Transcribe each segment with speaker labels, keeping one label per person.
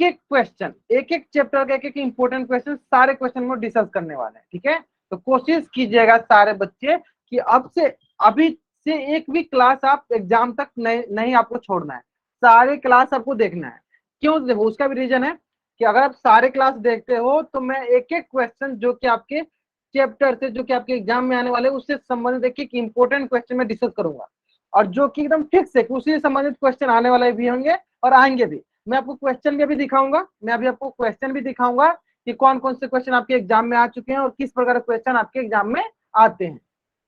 Speaker 1: एक क्वेश्चन, एक एक चैप्टर का एक एक इंपॉर्टेंट क्वेश्चन सारे क्वेश्चन में डिस्कस करने वाले हैं, ठीक है। तो कोशिश कीजिएगा सारे बच्चे कि अब से अभी से एक भी क्लास आप एग्जाम तक नहीं आपको छोड़ना है, सारे क्लास आपको देखना है। क्यों देखो, उसका भी रीजन है कि अगर आप सारे क्लास देखते हो तो मैं एक एक क्वेश्चन जो कि आपके चैप्टर से, जो कि आपके एग्जाम में आने वाले उससे संबंधित एक इंपॉर्टेंट क्वेश्चन में डिस्कस करूंगा, और जो कि एकदम फिक्स है कि उसी से संबंधित क्वेश्चन आने वाले भी होंगे और आएंगे भी। मैं आपको क्वेश्चन भी अभी दिखाऊंगा, मैं अभी आपको क्वेश्चन भी दिखाऊंगा कि कौन कौन से क्वेश्चन आपके एग्जाम में आ चुके हैं और किस प्रकार के क्वेश्चन आपके एग्जाम में आते हैं,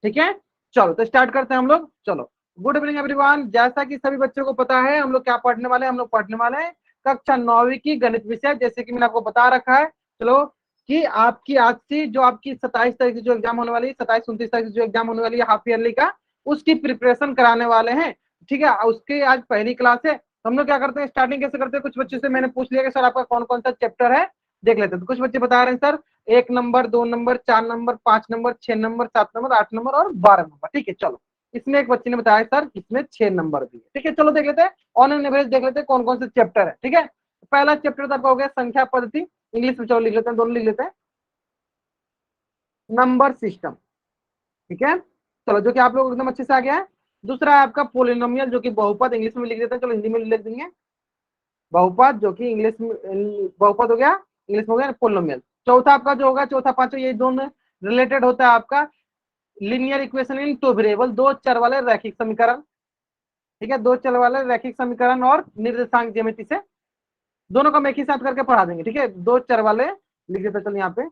Speaker 1: ठीक है। चलो तो स्टार्ट करते हैं हम लोग। चलो, गुड इवनिंग एवरीवन। जैसा कि सभी बच्चों को पता है हम लोग क्या पढ़ने वाले हैं, हम लोग पढ़ने वाले हैं कक्षा 9वीं की गणित विषय, जैसे कि मैंने आपको बता रखा है। चलो कि आपकी आज से जो आपकी 27 तारीख से जो एग्जाम होने वाली है, 27-29 तारीख से जो एग्जाम होने वाली है हाफ ईयरली का, उसकी प्रिपरेशन कराने वाले हैं, ठीक है। उसके आज पहली क्लास है। हम लोग क्या करते हैं, स्टार्टिंग कैसे करते हैं, कुछ बच्चों से मैंने पूछ लिया कि सर आपका कौन कौन सा चैप्टर है, देख लेते हैं। तो कुछ बच्चे बता रहे हैं sir 1 number, 2 number, 4 number, 5 number, 6 number, 7 number, 8 number और 12 नंबर, ठीक है। चलो, इसमें एक बच्चे ने बताया सर इसमें 6 नंबर भी है, ठीक है। चलो देख लेते हैं, ऑन एन एवरेज देख लेते हैं कौन कौन से चैप्टर है, ठीक है। पहला चैप्टर तो आपका हो गया संख्या पद्धति, इंग्लिश में चलो लिख लेते हैं, दोनों लिख लेते हैं, नंबर सिस्टम, ठीक है। चलो, जो कि आप लोग एकदम अच्छे से आ गया है। दूसरा है आपका पोलिनोमियल, जो कि बहुपद, इंग्लिश में लिख देते हैं, चलो हिंदी में लिख देंगे बहुपद, जो कि इंग्लिश में बहुपद हो गया, इंग्लिश में हो गया पोलिनोमियल। चौथा आपका जो होगा, चौथा पांचवा, ये दोनों रिलेटेड होता है आपका linear equation in two variable, दो चर वाले रैखिक समीकरण, ठीक है। दो चर वाले रैखिक समीकरण और निर्देशांक ज्यामिति से दोनों का मैं एक ही साथ करके पढ़ा देंगे, ठीक है। दो चर वाले लिख देते चलो यहाँ पे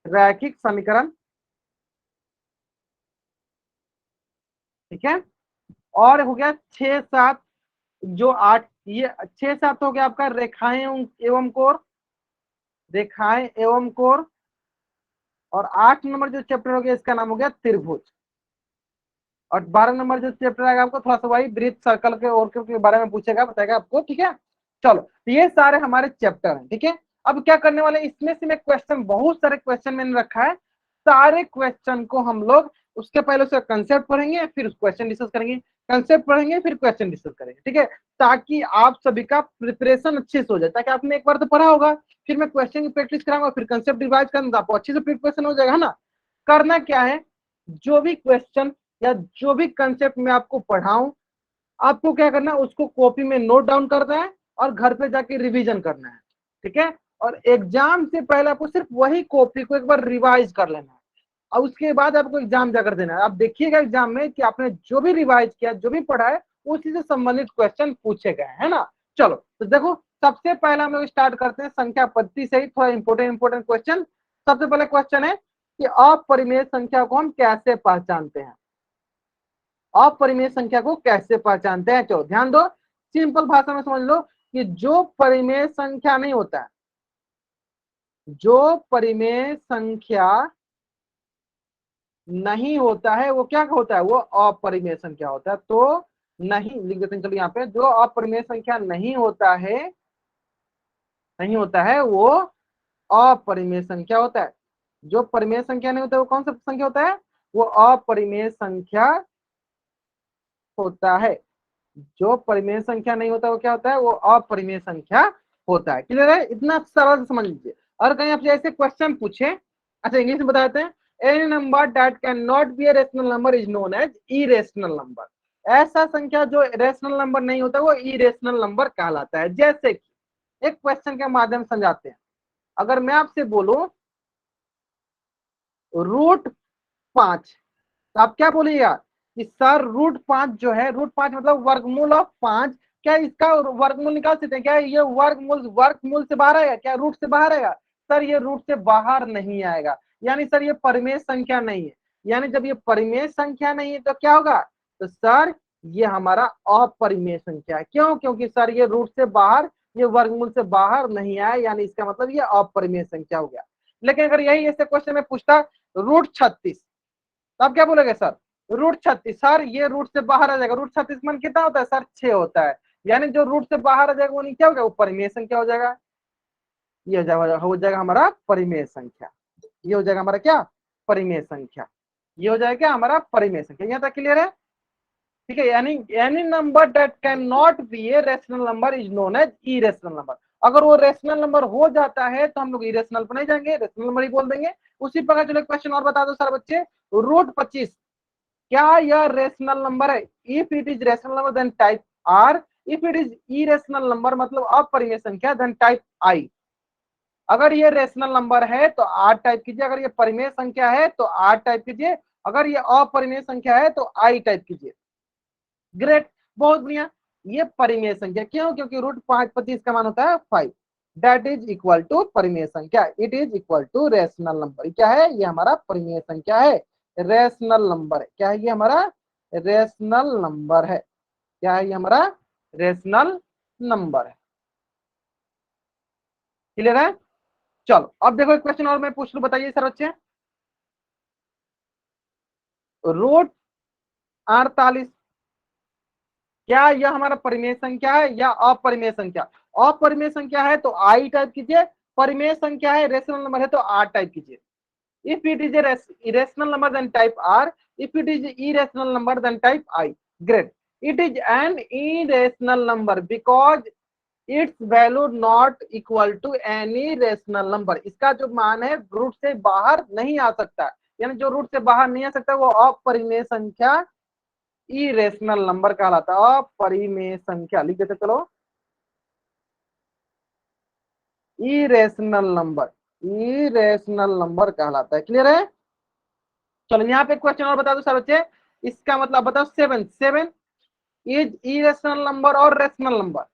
Speaker 1: रैखिक समीकरण, ठीक है। और हो गया 6-7, जो 8, ये 6-7 हो गया आपका रेखाएं एवं कोर, रेखाएं एवं कोर। और 8 नंबर जो चैप्टर हो गया इसका नाम हो गया त्रिभुज। और 12 नंबर जो चैप्टर आएगा आपको थोड़ा सा वही वृत्त, सर्कल के और के बारे में पूछेगा, बताएगा आपको, ठीक है। चलो, तो ये सारे हमारे चैप्टर हैं, ठीक है। अब क्या करने वाले, इसमें से मैं क्वेश्चन, बहुत सारे क्वेश्चन मैंने रखा है, सारे क्वेश्चन को हम लोग उसके पहले उसका कंसेप्ट पढ़ेंगे, फिर क्वेश्चन डिस्कस करेंगे, कंसेप्ट पढ़ेंगे फिर क्वेश्चन डिस्कस करेंगे, ठीक है। ताकि आप सभी का प्रिपरेशन अच्छे से हो जाए, ताकि आपने एक बार तो पढ़ा होगा, फिर मैं क्वेश्चन की प्रैक्टिस कराऊंगा, फिर कंसेप्ट रिवाइज करूंगा, आपको अच्छे से प्रिपरेशन हो जाएगा, है ना। करना क्या है, जो भी क्वेश्चन या जो भी कंसेप्ट मैं आपको पढ़ाऊं, आपको क्या करना है, उसको कॉपी में नोट डाउन करना है और घर पे जाके रिवीजन करना है, ठीक है। और एग्जाम से पहले आपको सिर्फ वही कॉपी को एक बार रिवाइज कर लेना है, और उसके बाद आपको एग्जाम जाकर देना है। आप देखिएगा एग्जाम में कि आपने जो भी रिवाइज किया, जो भी पढ़ा है, उसी से संबंधित क्वेश्चन पूछे गए है ना। चलो तो देखो, सबसे पहले हम लोग स्टार्ट करते हैं संख्या पद्धति से ही, थोड़ा इंपोर्टेंट क्वेश्चन। सबसे पहले क्वेश्चन है कि अपरिमेय संख्या को हम कैसे पहचानते हैं, अपरिमेय संख्या को कैसे पहचानते हैं। चलो ध्यान दो, सिंपल भाषा में समझ लो कि जो परिमेय संख्या नहीं होता है, जो परिमेय संख्या नहीं होता है वो क्या होता है, वो अपरिमेय संख्या होता है। तो नहीं लिख देते हैं चलो यहाँ पे, जो अपरिमेय संख्या नहीं होता है, नहीं होता है वो अपरिमेय संख्या होता है। जो परिमेय संख्या नहीं होता है वो कौन सा संख्या होता है, वो अपरिमेय संख्या होता है। जो परिमेय संख्या नहीं होता वो क्या होता है, वो अपरिमेय संख्या होता है। क्लियर है, इतना सरल समझ लीजिए। और कहीं आपसे ऐसे क्वेश्चन पूछे, अच्छा इंग्लिश में बताते हैं, any number that can not be a rational number is known as irrational number. ऐसा संख्या जो रेशनल नंबर नहीं होता वो इरेशनल नंबर कहलाता है। जैसे कि एक क्वेश्चन के माध्यम से समझाते हैं, अगर मैं आपसे बोलूं √5, तो आप क्या बोलिएगा कि सर √5 जो है, √5 मतलब वर्गमूल ऑफ 5, क्या इसका वर्गमूल निकाल सकते हैं क्या, ये वर्गमूल से बाहर आएगा क्या, रूट से बाहर आएगा। सर ये रूट से बाहर नहीं आएगा, यानी सर ये परिमेय संख्या नहीं है। यानी जब ये परिमेय संख्या नहीं है तो क्या होगा, तो सर ये हमारा अपरिमेय संख्या है। क्यों, क्योंकि सर ये रूट से बाहर, ये वर्गमूल से बाहर नहीं आया, यानी इसका मतलब ये अपरिमेय संख्या हो गया। लेकिन अगर यही ऐसे क्वेश्चन में पूछता √36, तो आप क्या बोलेंगे सर, √36, सर ये रूट से बाहर आ जाएगा, √36 मान कितना होता है सर, 6 होता है। यानी जो रूट से बाहर आ जाएगा वो नहीं क्या हो गया, वो परिमेय संख्या हो जाएगा। ये हो जाएगा हमारा परिमेय संख्या, ये हो जाएगा हमारा क्या, परिमेय संख्या। ये हो जाएगा क्या हमारा परिमेय संख्या। यहाँ तक क्लियर है, ठीक है। यानी any number that can not be a rational number is known as irrational number. अगर वो रेशनल नंबर हो जाता है तो हम लोग इरेशनल पर नहीं जाएंगे, रेशनल नंबर ही बोल देंगे। उसी प्रकार चलो क्वेश्चन और बता दो सारे बच्चे, √25 क्या यह रेशनल नंबर है? If it is rational number then type R, if it is irrational number मतलब अपरिमेय संख्या देन टाइप आई। अगर ये रेशनल नंबर है तो आर टाइप कीजिए, अगर ये परिमेय संख्या है तो आर टाइप कीजिए, अगर ये अपरिमेय संख्या है तो आई टाइप कीजिए। ग्रेट, बहुत बढ़िया। ये परिमेय संख्या क्यों? क्योंकि √25 का मान होता है 5, दैट इज इक्वल टू परिमेय संख्या, it is equal to rational number. क्या है? ये हमारा परिमेय संख्या है, रेशनल नंबर है। क्या है? ये हमारा रेशनल नंबर है। क्या है? ये हमारा रेशनल नंबर है। क्लियर है? चलो अब देखो एक क्वेश्चन और मैं पूछ लू, बताइए सर बच्चे, √48 क्या यह हमारा परिमेय संख्या है या अपरिमेय संख्या? अपरिमेय संख्या है तो आई टाइप कीजिए, परिमेय संख्या है रेशनल नंबर है तो आर टाइप कीजिए। If it is a irrational number then type r, if it is irrational number then type I. Great, it is an irrational number because its value not equal to any rational number। इसका जो मान है root से बाहर नहीं आ सकता, यानी जो रूट से बाहर नहीं आ सकता वो अपरिमेय संख्या इरेशनल नंबर कहलाता है। अपरिमेय संख्या लिख देते चलो, इरेशनल नंबर, इरेशनल नंबर कहलाता है। क्लियर है? चलो यहाँ पे क्वेश्चन और बता दो सर बच्चे, इसका मतलब बताओ, 7 7 इज इरेशनल नंबर और rational number?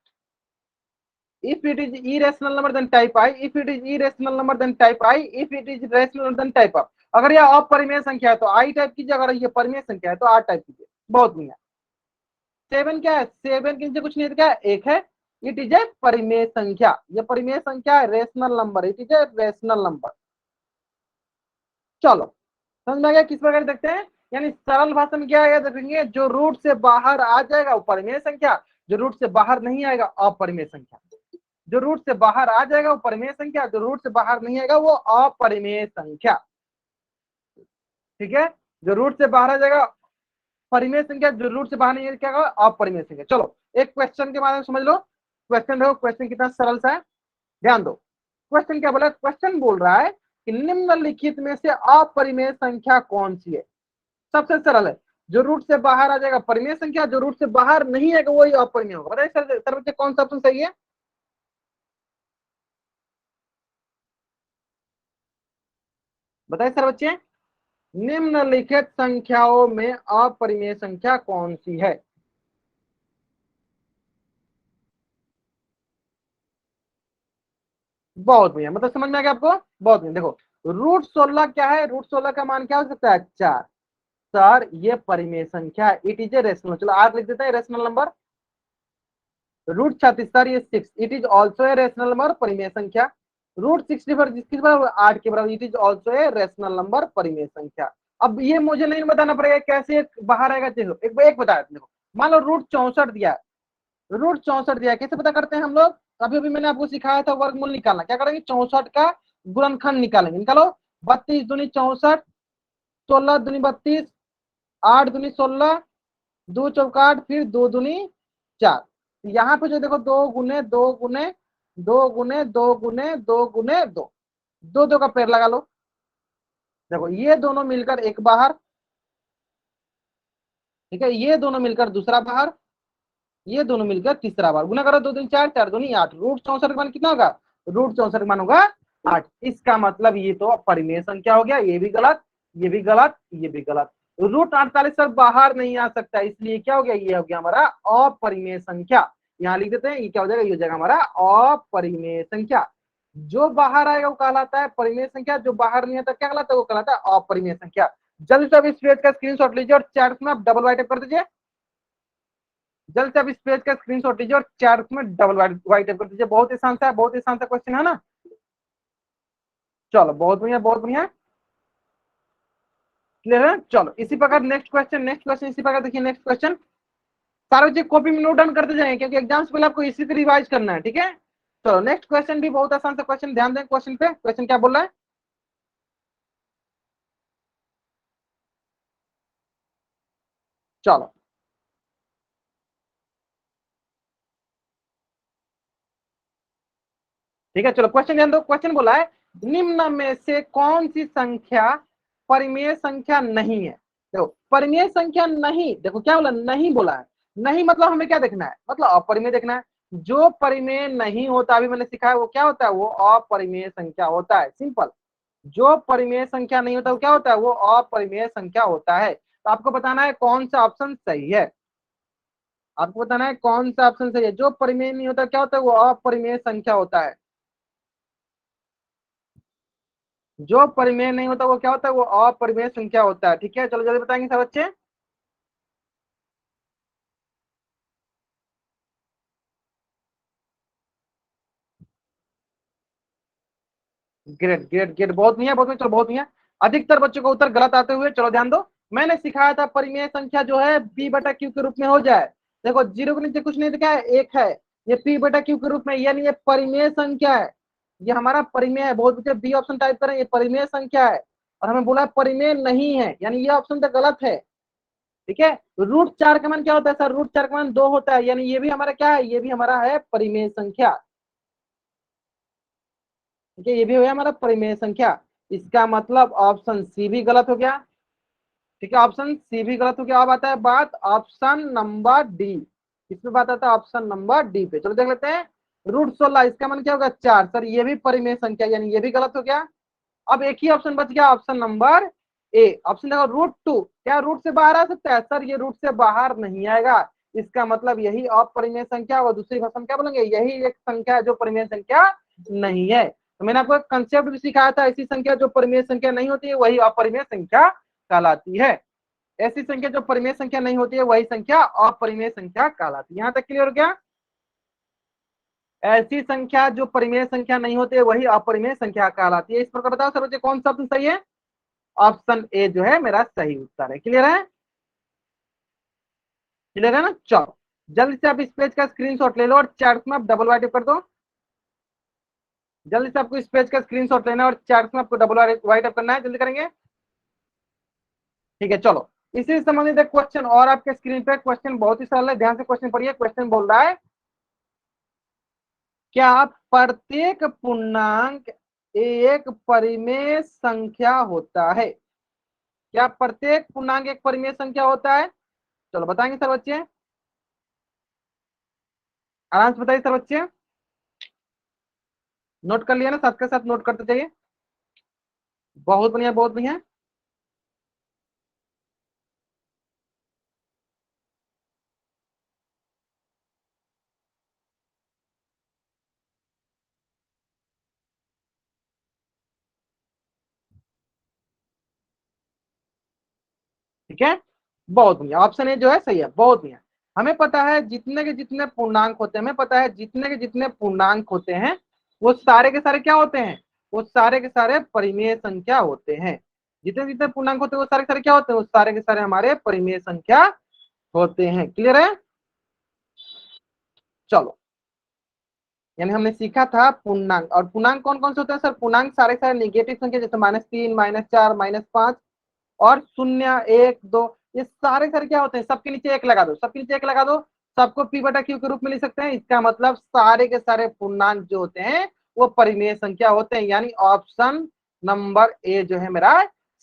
Speaker 1: if it is irrational number then type I, if it is irrational number then type I, if it is rational then type R। अगर यह अपरिमेय संख्या है तो I टाइप कीजिए, अगर ये परिमेय संख्या है तो R टाइप कीजिए। बहुत बढ़िया। 7 क्या है? 7 के नीचे कुछ नहीं है, क्या है? 1 है। इट इज ए परिमेय संख्या, ये परिमेय संख्या है, rational number, it is a rational number. चलो समझ में आ गया किस प्रकार देखते हैं? यानी सरल भाषा में क्या है देखेंगे, जो रूट से बाहर आ जाएगा वो परिमेय संख्या, जो रूट से बाहर नहीं आएगा अपरिमेय संख्या। जो रूट से बाहर आ जाएगा वो परिमेय संख्या, जो रूट से बाहर नहीं आएगा वो अपरिमेय संख्या। ठीक है? जो रूट से बाहर आ जाएगा परिमेय संख्या, जो रूट से बाहर नहीं क्या होगा? अपरिमेय संख्या। चलो एक क्वेश्चन के बारे में समझ लो। क्वेश्चन देखो, क्वेश्चन कितना सरल सा है, ध्यान दो। क्वेश्चन क्या बोला? क्वेश्चन बोल रहा है कि निम्नलिखित में से अपरिमेय संख्या कौन सी है? सबसे सरल है, जो रूट से बाहर आ जाएगा परिमेय संख्या, जो रूट से बाहर नहीं आएगा वही अपरिमेय होगा। बताइए सर बच्चे कौन सा ऑप्शन सही है? बताइए सर बच्चे, निम्नलिखित संख्याओं में अपरिमेय संख्या कौन सी है? बहुत बढ़िया, मतलब समझ में आ गया आपको? बहुत बढ़िया। देखो √16 क्या है? √16 का मान क्या हो सकता है? 4। सर ये परिमेय संख्या है, इट इज ए रेशनल, चलो आर लिख देते हैं रेशनल नंबर। √36 सर ये 6, it is also a rational number, परिमेय संख्या। √64 जिसके बराबर 8 के बराबर, it is also a rational number, परिमेय संख्या। अब ये मुझे नहीं बताना पड़ेगा कैसे बाहर आएगा, देखो एक बता देखो, मान लो √64 दिया, √64 दिया, कैसे पता करते हैं हम लोग? अभी अभी मैंने आपको सिखाया था वर्गमूल निकालना। क्या करेंगे? 64 का गुणनखंड निकालेंगे। निकालो, 32 दूनी 64, 16 दूनी 32, 8 दूनी 16, 2 चौका 8, फिर 2 दूनी 4। यहाँ पे जो देखो 2 गुने 2 गुने 2 गुने 2 गुने 2 गुने 2, 2 का पेड़ लगा लो। देखो ये दोनों मिलकर एक बाहर, ठीक है, ये दोनों मिलकर दूसरा बाहर, ये दोनों मिलकर तीसरा बार। गुना करो, 2 दूनी 4, 4 दूनी 8, √64 का मान कितना होगा? √64 का मान होगा 8। इसका मतलब ये तो परिमेय संख्या हो गया, ये भी गलत, ये भी गलत, ये भी गलत। √48 सर बाहर नहीं आ सकता, इसलिए क्या हो गया? ये हो गया हमारा अपरिमेय संख्या। यहाँ लिख देते हैं, ये क्या हो जाएगा? ये हो जाएगा हमारा अपरिमेय संख्या। जो बाहर आएगा वो कहलाता है परिमेय संख्या, जो बाहर नहीं आता क्या कहलाता है? वो कहलाता है अपरिमेय संख्या। जल्दी से अब इस पेज का स्क्रीनशॉट लीजिए और चैट में आप डबल वाइट कर दीजिए। जल्द से अब इस पेज का स्क्रीनशॉट लीजिए और चैट में डबल वाइट कर दीजिए। बहुत ही आसान सा है, बहुत ही आसान सा क्वेश्चन है ना। चलो बहुत बढ़िया, बहुत बढ़िया। क्लियर है? चलो इसी प्रकार नेक्स्ट क्वेश्चन, नेक्स्ट क्वेश्चन इसी प्रकार देखिए। नेक्स्ट क्वेश्चन सारे बच्चे कॉपी में नोट डाउन करते जाएंगे क्योंकि एग्जाम से पहले आपको इसी से रिवाइज करना है। ठीक है? चलो नेक्स्ट क्वेश्चन भी बहुत आसान सा क्वेश्चन, ध्यान दें क्वेश्चन पे। क्वेश्चन क्या बोल रहा है? चलो ठीक है, चलो क्वेश्चन ध्यान दो। क्वेश्चन बोला है निम्न में से कौन सी संख्या परिमेय संख्या नहीं है। देखो परिमेय संख्या नहीं, देखो क्या बोला, नहीं बोला है। नहीं मतलब हमें क्या देखना है, मतलब अपरिमेय देखना है। जो परिमेय नहीं होता, अभी मैंने सिखाया, वो क्या होता है, वो अपरिमेय संख्या होता है, सिंपल। जो परिमेय संख्या नहीं होता वो क्या होता है, वो अपरिमेय संख्या होता है। तो आपको बताना है कौन सा ऑप्शन सही है, आपको बताना है कौन सा ऑप्शन सही है। जो परिमेय नहीं होता क्या होता है, वो अपरिमेय संख्या होता है। जो परिमेय नहीं होता वो क्या होता है, वो अपरिमेय संख्या होता है। ठीक है, चलो जल्दी बताएंगे सब बच्चे। ग्रेट ग्रेट ग्रेट, बहुत बढ़िया बहुत बढ़िया, चलो बहुत बढ़िया। अधिकतर बच्चों का उत्तर गलत आते हुए, चलो ध्यान दो। मैंने सिखाया था परिमेय संख्या जो है p बटा क्यू के रूप में हो जाए। देखो जीरो के नीचे कुछ नहीं दिखा है, एक है, ये p बटा क्यू के रूप में, यानी ये परिमेय संख्या है। ये हमारा परिमेय है। बहुत बच्चे बी ऑप्शन टाइप करें, ये परिमेय संख्या है। और हमें बोला परिमेय नहीं है, यानी ये ऑप्शन तो गलत है। ठीक है, √4 का मान क्या होता है सर, √4 का मान 2 होता है, यानी ये भी हमारा क्या है, ये भी हमारा है परिमेय संख्या। ठीक है, ये भी हो गया हमारा परिमेय संख्या। इसका मतलब ऑप्शन सी भी गलत हो गया। ठीक है, ऑप्शन सी भी गलत हो गया। अब आता है बात ऑप्शन नंबर डी। इसमें बात आता है ऑप्शन नंबर डी पे, चलो देख लेते हैं। √16 इसका मान क्या होगा, 4, सर ये भी परिमेय संख्या, यानी ये भी गलत हो गया। अब एक ही ऑप्शन बच गया, ऑप्शन नंबर ए। ऑप्शन देखो √2, क्या रूट से बाहर आ सकता है, सर ये रूट से बाहर नहीं आएगा। इसका मतलब यही अपरिमेय संख्या, और दूसरी भाषा में क्या बोलेंगे, यही एक संख्या है जो परिमेय संख्या नहीं है। तो मैंने आपको कंसेप्ट भी सिखाया था, ऐसी संख्या जो परिमेय संख्या नहीं होती है वही अपरिमेय संख्या कहलाती है। ऐसी संख्या जो परिमेय संख्या नहीं होती है वही संख्या अपरिमेय संख्या कहलाती है। यहां तक क्लियर हो गया। ऐसी संख्या जो परिमेय संख्या नहीं होती है वही अपरिमेय संख्या कहलाती है। इस प्रकार बताओ सर बच्चे कौन सा ऑप्शन सही है। ऑप्शन ए जो है मेरा सही उत्तर है। क्लियर है, क्लियर है ना। चलो जल्दी से आप इस पेज का स्क्रीनशॉट ले लो और चैट में आप डबल वाइट कर दो। जल्दी से आपको इस पेज का स्क्रीनशॉट लेना है और चैट में आपको डबल वाइट अप करना है, जल्दी करेंगे। ठीक है, चलो इसी से संबंधित एक क्वेश्चन और आपके स्क्रीन पे। क्वेश्चन बहुत ही सरल है, ध्यान से क्वेश्चन पढ़िए। क्वेश्चन बोल रहा है क्या प्रत्येक पूर्णांक एक परिमेय संख्या होता है। क्या प्रत्येक पूर्णांक एक परिमेय संख्या होता है। चलो बताएंगे सर बच्चे, आराम से बताइए सर बच्चे। नोट कर लिया ना, साथ के साथ नोट करते जाइए। बहुत बढ़िया बहुत बढ़िया। ठीक है, बहुत बढ़िया, ऑप्शन ए जो है सही है, बहुत बढ़िया। हमें पता है जितने के जितने पूर्णांक होते हैं, हमें पता है जितने के जितने पूर्णांक होते हैं वो सारे के सारे क्या होते हैं, वो सारे के सारे परिमेय संख्या होते हैं। जितने जितने पूर्णांक होते हैं वो सारे के सारे क्या होते हैं, वो सारे के सारे हमारे परिमेय संख्या होते हैं। क्लियर है। चलो यानी हमने सीखा था पूर्णांक, और पूर्णांक कौन कौन से होते हैं सर, पूर्णांक सारे सारे निगेटिव संख्या, जैसे -3 -4 -5 और 0 1 2, ये सारे सारे क्या होते हैं, सबके नीचे एक लगा दो, सबके नीचे एक लगा दो, सबको p बटा q के रूप में लिख सकते हैं। इसका मतलब सारे के सारे पूर्णांक जो होते हैं वो परिमेय संख्या होते हैं, यानी ऑप्शन नंबर ए जो है मेरा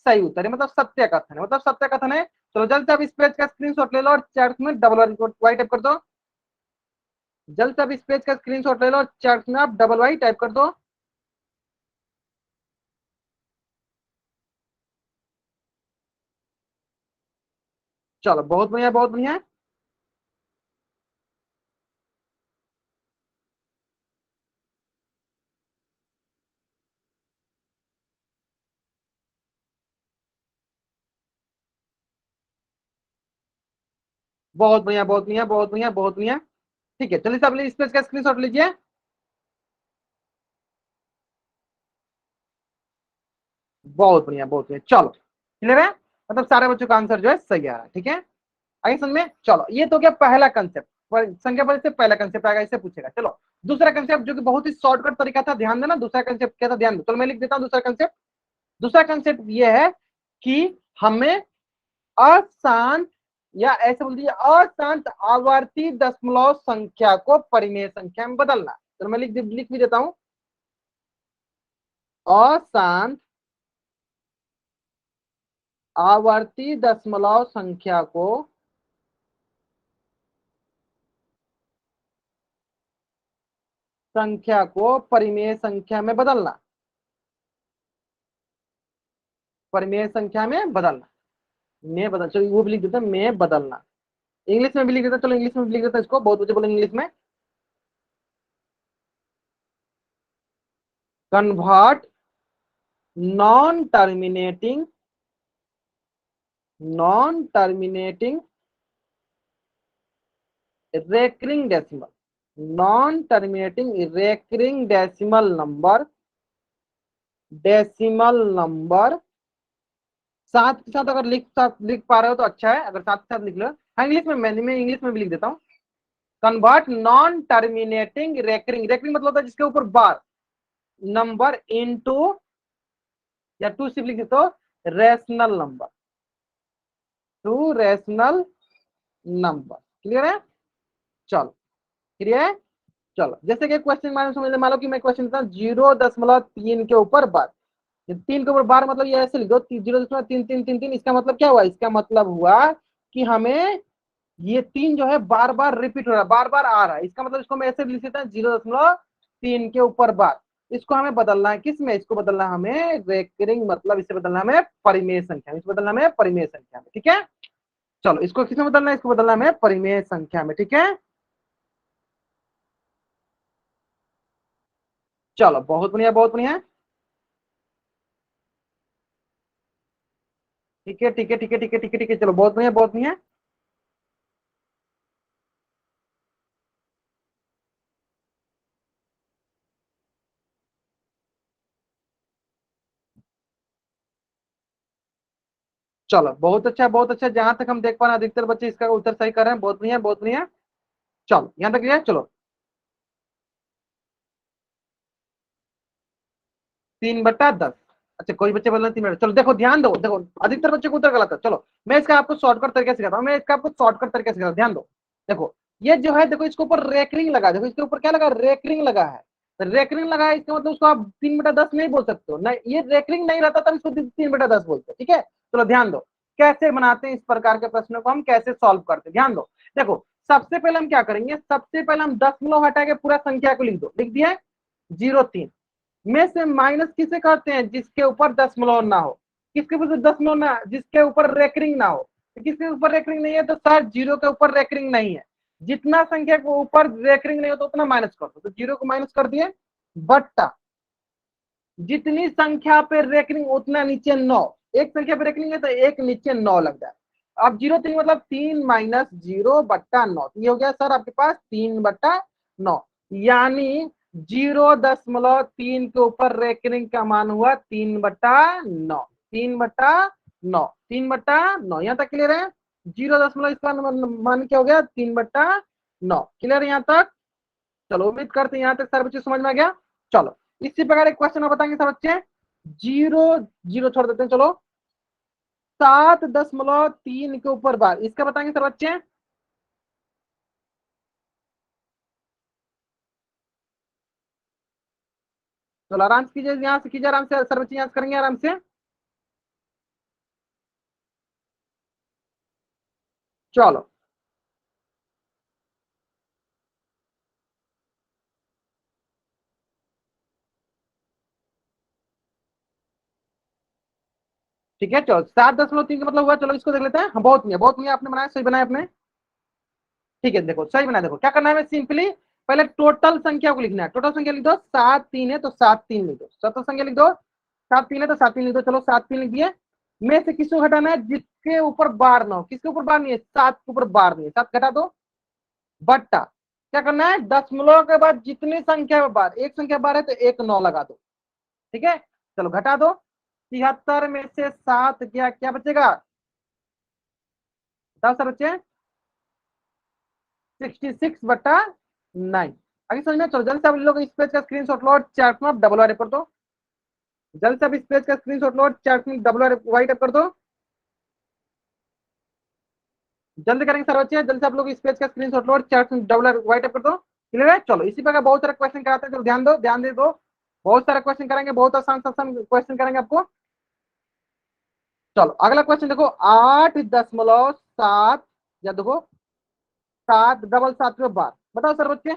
Speaker 1: सही उत्तर है, मतलब सत्य कथन है, मतलब सत्य कथन है। चलो जल्द से आप इस पेज का स्क्रीनशॉट ले लो और चैट में डबल वाई टाइप कर दो। जल्द से आप इस पेज का स्क्रीनशॉट ले लो और चैट में आप डबल वाई टाइप कर दो। चलो बहुत बढ़िया बहुत बढ़िया, बहुत बढ़िया बहुत बढ़िया बहुत बढ़िया बहुत बढ़िया। ठीक है, चलिए सब इस पेज का स्क्रीनशॉट लीजिए। बहुत बढ़िया बहुत बढ़िया, चलो क्लियर है। मतलब सारे बच्चों का आंसर जो है सही आ रहा है। ठीक है, आगे समझ में। चलो ये तो क्या पहला कंसेप्ट, संख्या पद से पहला कंसेप्ट आएगा, इससे पूछेगा। चलो दूसरा कंसेप्ट जो कि बहुत ही शॉर्टकट तरीका था, ध्यान देना। दूसरा कंसेप्ट क्या था, ध्यान दो। चलो मैं लिख देता हूँ दूसरा कंसेप्ट। दूसरा कंसेप्ट ये है कि हमें अशांत, या ऐसे बोल दीजिए अशांत आवर्ती दशमलव संख्या को परिमेय संख्या में बदलना। चलो मैं लिख भी देता हूं। अशांत आवर्ती दशमलव संख्या को परिमेय संख्या में बदलना, परिमेय संख्या में बदलना, में बदल, चलो वो भी लिख देते हैं, में बदलना। इंग्लिश में भी लिख देते हैं, चलो इंग्लिश में भी लिख देते हैं इसको, बहुत बच्चे बोलेंगे इंग्लिश में। Convert non terminating recurring decimal, non terminating recurring decimal number साथ के साथ, अगर लिख पा रहे हो तो अच्छा है, अगर साथ के साथ लिख लो। हाँ इंग्लिश में, मैं इंग्लिश में भी लिख देता हूँ। Convert non terminating recurring, recurring मतलब होता है जिसके ऊपर बार, नंबर इनटू, या टू सिर्फ लिख देते हो, rational number, to rational number. Clear है? चलो क्लियर है। चलो जैसे कि क्वेश्चन मान लो कि मैं क्वेश्चन देता हूँ 0.3 के ऊपर बार, 3 के ऊपर बार मतलब ये ऐसे लिख दो 0.3333, इसका मतलब क्या हुआ, इसका मतलब हुआ कि हमें ये 3 जो है बार बार रिपीट हो रहा है, बार बार आ रहा है, इसका मतलब इसको मैं ऐसे लिख देता हूँ 0.3 के ऊपर बार। इसको हमें बदलना है किस में, इसको बदलना है हमें रेकरिंग, मतलब इसे बदलना है हमें परिमेय संख्या में, इसको बदलना है हमें परिमेय संख्या में। ठीक है, चलो इसको किसमें बदलना है, इसको बदलना है हमें परिमेय संख्या में। ठीक है, चलो बहुत बढ़िया, बहुत बढ़िया। ठीक है ठीक है ठीक है ठीक है ठीक है ठीक है, चलो बहुत बढ़िया, बहुत बढ़िया। चलो बहुत अच्छा, बहुत अच्छा, जहां तक हम देख पा रहे हैं अधिकतर बच्चे इसका उत्तर सही कर रहे हैं, बहुत बढ़िया, बहुत बढ़िया। चलो यहाँ तक है, चलो 3/10। अच्छा कोई बच्चे बोल रहे हैं 3 मिनट, चलो देखो ध्यान दो, देखो अधिकतर बच्चे को उत्तर गलत है। चलो मैं इसका आपको शॉर्टकट तरीके सिखाता हूँ, मैं इसका आपको शॉर्टकट तरीके सिखाता हूँ, ध्यान दो। देखो ये जो है, देखो इसके ऊपर रेकरिंग लगा, देखो इसके ऊपर क्या लगा, रेकरिंग लगा है। रेकरिंग लगा है, इसका मतलब उसको आप 3/10 नहीं बोल सकते हो, नहीं ये रेकरिंग नहीं रहता तब इसको 3/10 बोलते हैं। ठीक है, चलो ध्यान दो कैसे बनाते हैं इस प्रकार के प्रश्नों को, हम कैसे सॉल्व करते हैं, ध्यान दो। देखो सबसे पहले हम क्या करेंगे, सबसे पहले हम दशमलव हटा के पूरा संख्या को लिख दो, लिख दिया है 0.3 में से माइनस किसे करते हैं, जिसके ऊपर दशमलव ना हो, किसके ऊपर दशमलव ना, जिसके ऊपर रेकरिंग ना हो, तो किसके ऊपर रेकरिंग नहीं है, तो सर 0 के ऊपर रेकरिंग नहीं है, जितना संख्या के ऊपर रेकरिंग नहीं हो तो उतना माइनस कर दो, तो 0 को माइनस कर दिए, बट्टा जितनी संख्या पे रेकरिंग उतना नीचे 9, एक संख्या पे रेकरिंग है तो एक नीचे 9 लग जाए। अब 0.3 मतलब 3 - 0/9, ये हो गया सर आपके पास 3/9, यानी 0.3 के ऊपर रेकरिंग का मान हुआ 3/9, 3/9, 3/9, यहाँ तक क्लियर है। 0 इसका मान क्या हो गया, 3/9, क्लियर है यहाँ तक। चलो उम्मीद करते हैं यहाँ तक सारे बच्चे समझ में आ गया। चलो इसी प्रकार एक क्वेश्चन और बताएंगे सर बच्चे, जीरो जीरो छोड़ देते हैं, चलो 7.3 के ऊपर बार, इसका बताएंगे सर बच्चे। चलो आराम से कीजिए, यहाँ से कीजिए आराम से, सर बच्चे यहाँ से करेंगे आराम से। चलो ठीक है, चलो 7.3 का मतलब हुआ, चलो इसको देख लेते हैं। हाँ, बहुत नहीं आपने बनाया, सही बनाया आपने। ठीक है देखो सही बनाया, देखो क्या करना है, सिंपली पहले टोटल संख्या को लिखना है, टोटल संख्या लिख दो, 7 3 है तो 7 3 लिख दो, टोटल संख्या लिख दो, 7 3 है तो 7 3 लिख दो, चलो 7 3 लिख दिए। में से किसको घटाना है, जिसके ऊपर बार ना हो, किसके ऊपर बार नहीं है, 7 के ऊपर बार नहीं है, 7 घटा दो, बट्टा क्या करना है, दशमलव के बाद जितनी संख्या बार, एक संख्या बार है तो एक 9 लगा दो। ठीक है, चलो घटा दो, 73 में से 7 गया, क्या बचेगा, 10 बच्चे 66/9। आगे समझ में, चलो जल्द से आप लोग इस पेज का स्क्रीनशॉट लो, चैट में डबल वाइट कर दो, जल्द से आप इस पेज का स्क्रीनशॉट लो, चैट में डबल वाइट कर दो, जल्द करेंगे सर बच्चे, जल्द से आप लोग इस पेज का स्क्रीनशॉट लो, चैट में डबल वाइट कर दो। क्लियर है, चलो इसी प्रकार बहुत सारे क्वेश्चन कराते हैं, चलो ध्यान दो, ध्यान दे दो। बहुत सारे क्वेश्चन करेंगे, बहुत आसान आसान क्वेश्चन करेंगे आपको। चलो अगला क्वेश्चन देखो, 8.7, या देखो 7 डबल 7 बताओ सर बच्चे।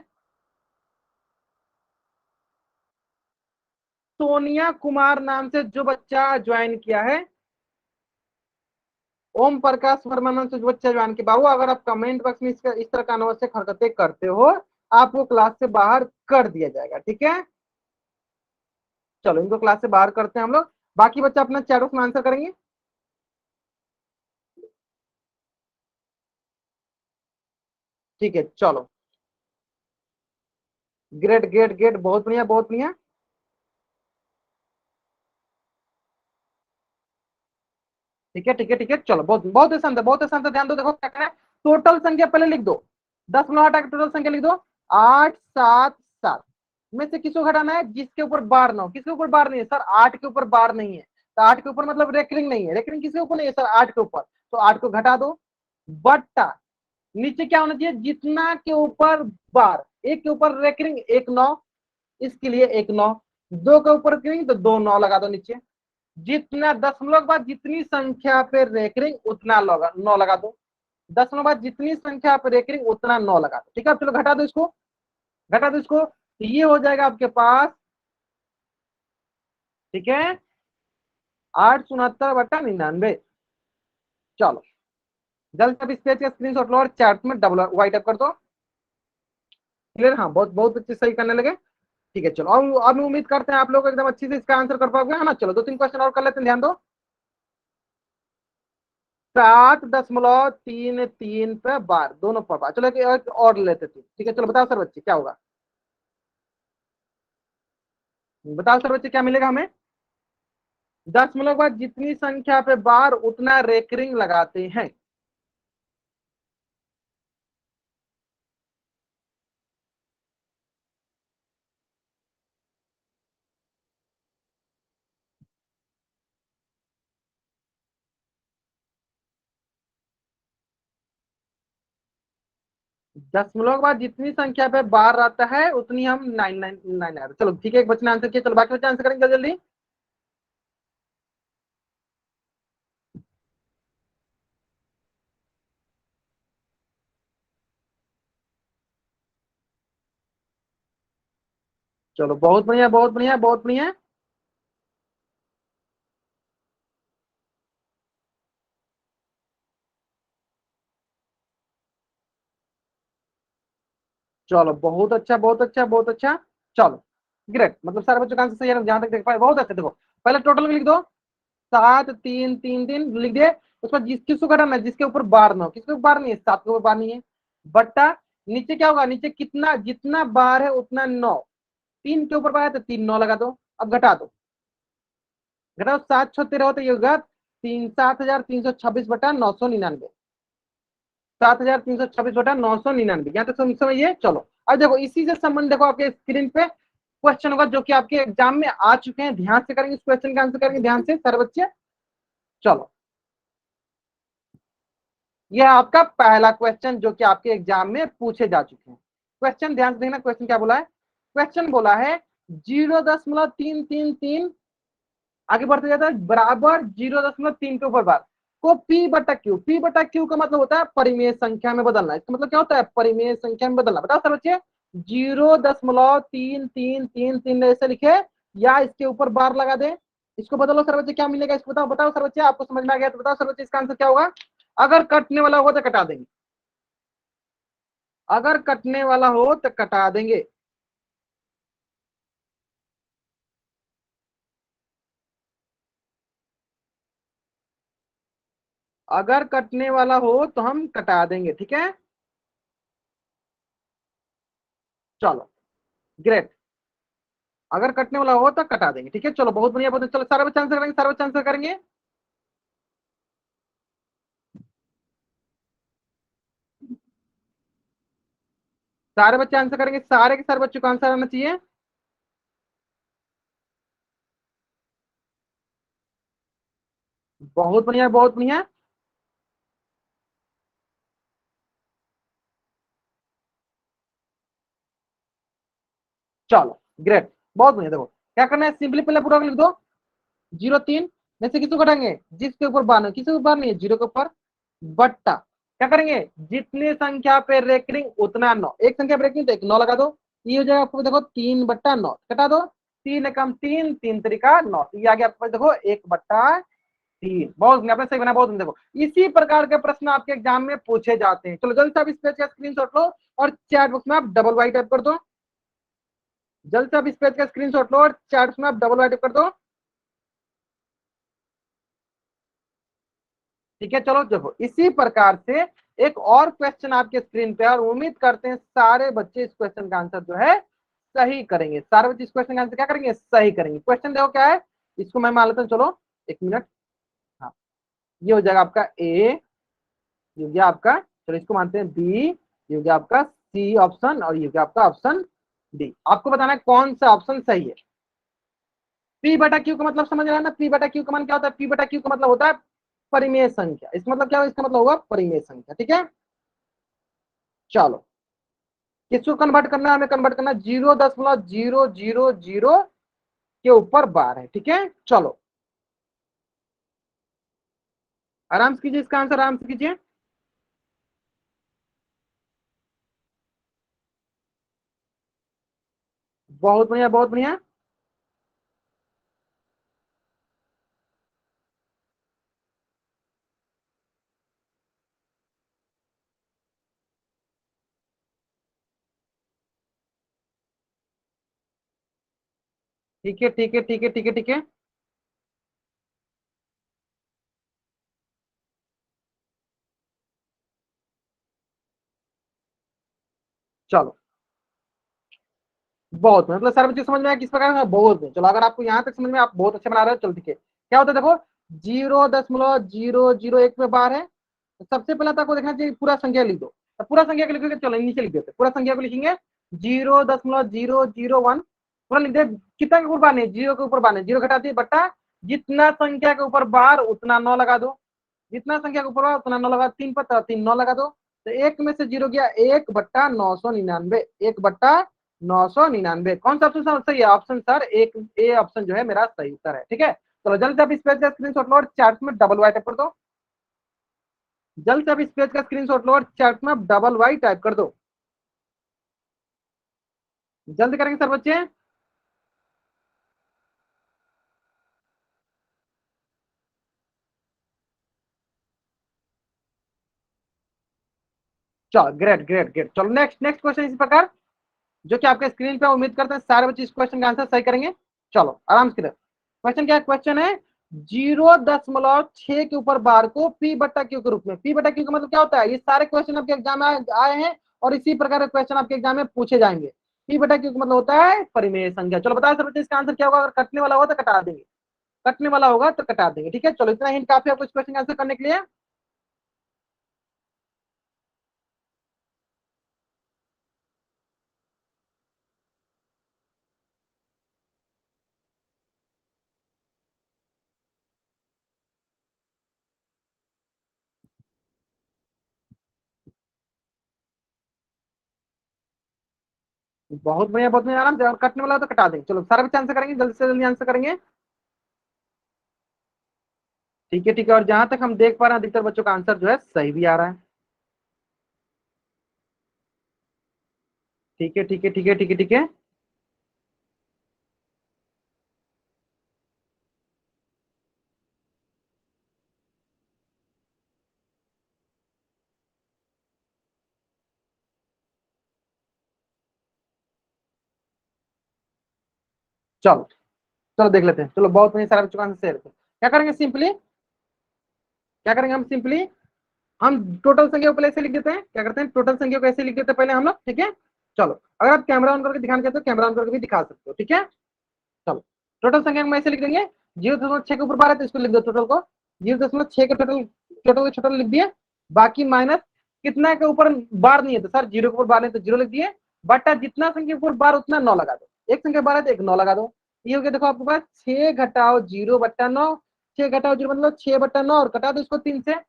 Speaker 1: सोनिया कुमार नाम से जो बच्चा ज्वाइन किया है, ओम प्रकाश वर्मा नाम से जो बच्चा ज्वाइन किया, बाबू अगर आप कमेंट बॉक्स में इस तरह का अनावश्यक हरकतें करते हो, आपको क्लास से बाहर कर दिया जाएगा, ठीक है। चलो इनको क्लास से बाहर करते हैं हम लोग, बाकी बच्चा अपना चैट बॉक्स में आंसर करेंगे। ठीक है चलो, ग्रेट ग्रेट ग्रेट, बहुत बढ़िया बहुत बढ़िया। ठीक है ठीक है ठीक है, चलो बहुत बहुत ही शानदार बहुत ही शानदार। ध्यान दो, देखो क्या करना है, टोटल संख्या पहले लिख दो, 10 में हटा के टोटल संख्या लिख दो। 8 7 7 में से किसको घटाना है, जिसके ऊपर बार ना हो। किसके ऊपर बार नहीं है सर, 8 के ऊपर बार नहीं है, तो 8 के ऊपर मतलब रेकरिंग नहीं है, रेकरिंग किसके ऊपर नहीं है सर, 8 के ऊपर, तो 8 को घटा दो। बट्टा नीचे क्या होना चाहिए, जितना के ऊपर बार, एक के ऊपर रेकरिंग एक 9, इसके लिए एक 9, दो के ऊपर रेकरिंग तो दो 9 लगा दो नीचे। जितना दशमलव के बाद जितनी संख्या पे रेकरिंग उतना लगा 9 लगा दो, दशमलव के बाद जितनी संख्या पे रेकरिंग उतना 9 लगा दो, ठीक है। चलो घटा दो इसको, घटा दो इसको, तो ये हो जाएगा आपके पास, ठीक है, 8 77/99। चलो जल्द अब इस पेज का स्क्रीनशॉट लो और चैट में डबल वाइट अप कर दो। क्लियर, हाँ बहुत बहुत अच्छे सही करने लगे। ठीक है चलो, अब उम्मीद करते हैं आप लोग एकदम अच्छी से इसका आंसर कर पाओगे, है ना। चलो 2 3 क्वेश्चन और कर लेते हैं, ध्यान दो। 7.33 पे बार, दोनों पर बार। चलो एक और लेते थे, ठीक है। चलो बताओ सर बच्चे क्या होगा, बताओ सर बच्चे क्या मिलेगा हमें। दशमलव के बाद जितनी संख्या पे बार उतना रेकरिंग लगाते हैं। 10 के बाद जितनी संख्या पे बार आता है उतनी हम 999 आता है। चलो ठीक है, एक बच्चे ने आंसर किया, चलो बाकी बच्चे आंसर करेंगे जल्दी। चलो बहुत बढ़िया बहुत बढ़िया बहुत बढ़िया। चलो बहुत अच्छा बहुत अच्छा बहुत अच्छा। चलो ग्रेट, मतलब सारे बच्चों का आंसर सही है, जहां तक देख पाए बहुत अच्छा। देखो पहले टोटल में लिख दो, 7 3 3 3 लिख दे। उसका किसको घटाना है, जिसके ऊपर बार ना हो। किसके ऊपर बार नहीं है, 7 के ऊपर बार नहीं है। बट्टा नीचे क्या होगा, नीचे कितना जितना बार है उतना 9, 3 के ऊपर बार है तो 3 9 लगा दो। अब घटा दो, घटाओ, 7 6 13 होता है, ये होगा 7326/999, 7326/999। यहाँ तक समझिए। चलो अब देखो इसी से संबंध, देखो आपके स्क्रीन पे क्वेश्चन होगा जो कि आपके एग्जाम में आ चुके हैं, ध्यान से करेंगे, इस क्वेश्चन का आंसर करेंगे ध्यान से सारे बच्चे। चलो यह आपका पहला क्वेश्चन जो कि आपके एग्जाम में पूछे जा चुके हैं। क्वेश्चन ध्यान से देखना, क्वेश्चन क्या बोला है। क्वेश्चन बोला है 0.333 आगे बढ़ते जाता है बराबर 0.3 के ऊपर बार को P/Q। P/Q का मतलब होता है परिमेय संख्या में बदलना। इसका मतलब क्या होता है, परिमेय संख्या में बदलना। बताओ सर बच्चे, 0.3333 ऐसे लिखे या इसके ऊपर बार लगा दे, इसको बदलो सर बच्चे, क्या मिलेगा इसको बताओ। बताओ सर बच्चे, आपको समझ में आ गया तो बताओ सर बच्चे इसका आंसर क्या होगा। अगर कटने वाला हो तो कटा देंगे, अगर कटने वाला हो तो कटा देंगे। अगर कटने वाला हो तो हम कटा देंगे, ठीक है। चलो ग्रेट, अगर कटने वाला हो तो कटा देंगे, ठीक है। चलो बहुत बढ़िया बहुत बढ़िया। चलो सारे बच्चे आंसर करेंगे, सारे बच्चे आंसर करेंगे। सारे बच्चे आंसर करेंगे, सारे के सारे बच्चों का आंसर आना चाहिए। बहुत बढ़िया बहुत बढ़िया। चलो ग्रेट, बहुत बढ़िया। देखो क्या करना है, सिंपली पहले पूरा लिख दो, 0 3 में से किसको घटाएंगे, जिसके ऊपर बार नहीं, किसके ऊपर नहीं है, 0 के ऊपर, बट्टा क्या करेंगे, जितनी संख्या पे रेकरिंग उतना 9, एक संख्या पे रेकरिंग तो एक 9 लगा दो, ये हो जाएगा आपको देखो 3/9, कटा दो, 3 एकम 3, 3 तरीका 9, ये आ गया आपके पास देखो 1/3। बहुत आपने सही बना, बहुत देखो इसी प्रकार के प्रश्न आपके एग्जाम में पूछे जाते हैं। चलो जल्दी से आप इस पेज का स्क्रीनशॉट लो और चैट बॉक्स में आप डबल वाई टाइप कर दो, जल्द से आप इस पेज का स्क्रीनशॉट लो और चैट बॉक्स में आप डबल वाई टाइप कर दो। ठीक है, चलो देखो इसी प्रकार से एक और क्वेश्चन आपके स्क्रीन पे, और उम्मीद करते हैं सारे बच्चे इस क्वेश्चन का आंसर जो है सही करेंगे, सारे बच्चे इस क्वेश्चन का आंसर क्या करेंगे, सही करेंगे। क्वेश्चन देखो क्या है, इसको मैं मान लेता हूँ, चलो 1 मिनट। हाँ, ये हो जाएगा आपका ए, ये हो गया आपका, चलो इसको मानते हैं बी, ये हो गया आपका सी ऑप्शन, और ये हो गया आपका ऑप्शन डी। आपको बताना है कौन सा ऑप्शन सही है। पी बटा क्यू का मतलब समझ रहा है ना, पी बटा क्यू का मान क्या होता है, पी बटा क्यू का मतलब होता है परिमेय संख्या, इसका मतलब क्या होगा, इसका मतलब होगा परिमेय संख्या। ठीक है, चलो किसको कन्वर्ट करना है, हमें कन्वर्ट करना 0.000 के ऊपर बार है। ठीक है, चलो आराम से कीजिए, इसका आंसर आराम से कीजिए। बहुत बढ़िया, बहुत बढ़िया। ठीक है, ठीक है, ठीक है, ठीक है, ठीक है, चलो बहुत मतलब सारे बच्चे समझ में आया किस प्रकार का, बहुत में। चलो अगर आपको यहाँ तक समझ में, आप बहुत अच्छे बना रहे हो। चलो ठीक है, क्या होता है देखो, 0.001 पे बार है, तो सबसे पहले तो आपको देखना चाहिए पूरा संख्या लिख दो, तो पूरा संख्या को लिखोगे, चलो नीचे लिख देते, पूरा संख्या को लिखेंगे 0.001, पूरा लिख दे, कितना के ऊपर बार नहीं, 0 के ऊपर बार नहीं, 0 घटा दिए बट्टा, जितना संख्या के ऊपर बार उतना 9 लगा दो, जितना संख्या के ऊपर बार उतना 9 लगा, 3 9 लगा दो, तो एक में से 0 गया, 1/999, 1/999, कौन सा ऑप्शन सही है, ऑप्शन सर एक, ए ऑप्शन जो है मेरा सही उत्तर है। ठीक है, चलो जल्द से आप इस पेज का स्क्रीनशॉट लो और चार्ट में डबल वाई टाइप कर दो, जल्द से आप इस पेज का स्क्रीनशॉट लो और चार्ट में डबल वाई टाइप कर दो, जल्द करेंगे सर बच्चे। चलो ग्रेट ग्रेट ग्रेट, चलो नेक्स्ट नेक्स्ट क्वेश्चन इसी प्रकार, जो कि आपके स्क्रीन पे, उम्मीद करते हैं सारे बच्चे इस क्वेश्चन का आंसर सही करेंगे। चलो आराम से, क्वेश्चन क्या क्वेश्चन है, 0.6 के ऊपर बार को पी बट्टा क्यू के रूप में, पी बट्टा क्यू का मतलब क्या होता है, ये सारे क्वेश्चन आपके एग्जाम में आए हैं और इसी प्रकार के क्वेश्चन आपके एग्जाम में पूछे जाएंगे। पी बट्टा क्यू का मतलब होता है परिमेय संख्या। चलो बताओ सर बच्चे इसका आंसर क्या होगा, अगर कटने वाला होगा तो कटा देंगे, कटने वाला होगा तो कटा देंगे। ठीक है, चलो इतना हिंट काफी आपको इस क्वेश्चन का आंसर करने के लिए। बहुत बढ़िया, बहुत बढ़िया, आराम से, और कटने वाला हो तो कटा देंगे। चलो सारे बच्चे आंसर करेंगे, जल्दी से जल्दी आंसर करेंगे। ठीक है, ठीक है, और जहां तक हम देख पा रहे हैं अधिकतर बच्चों का आंसर जो है सही भी आ रहा है। ठीक है, ठीक है, ठीक है, ठीक है, ठीक है, चलो चलो देख लेते हैं। चलो बहुत बढ़िया, सारे बच्चों का आंसर सही है। क्या करेंगे सिंपली, क्या करेंगे हम सिंपली, हम टोटल संख्या को पहले ऐसे लिख देते हैं, क्या करते हैं टोटल संख्या को ऐसे लिख देते हैं पहले हम लोग। ठीक है, चलो अगर आप कैमरा ऑन करके दिखाना चाहते हो, कैमरा ऑन करके भी दिखा सकते हो। ठीक है, चलो टोटल संख्या में ऐसे लिख देंगे, 0.6 के ऊपर 12 है तो इसको लिख दो टोटल को, 0.6 के टोटल, टोटल के टोटल लिख दिए, बाकी माइनस कितना के ऊपर बार नहीं है तो सर 0 के ऊपर बार नहीं तो 0 लिख दिए, बटा जितना संख्या के ऊपर बार उतना 9 लगा दो, एक संख्या बार है तो एक 9 लगा दो, ये हो गया देखो आपके पास 6 - 0/9, 6 - 0 मतलब 6/9, और कटा दो इसको 3 से, क्या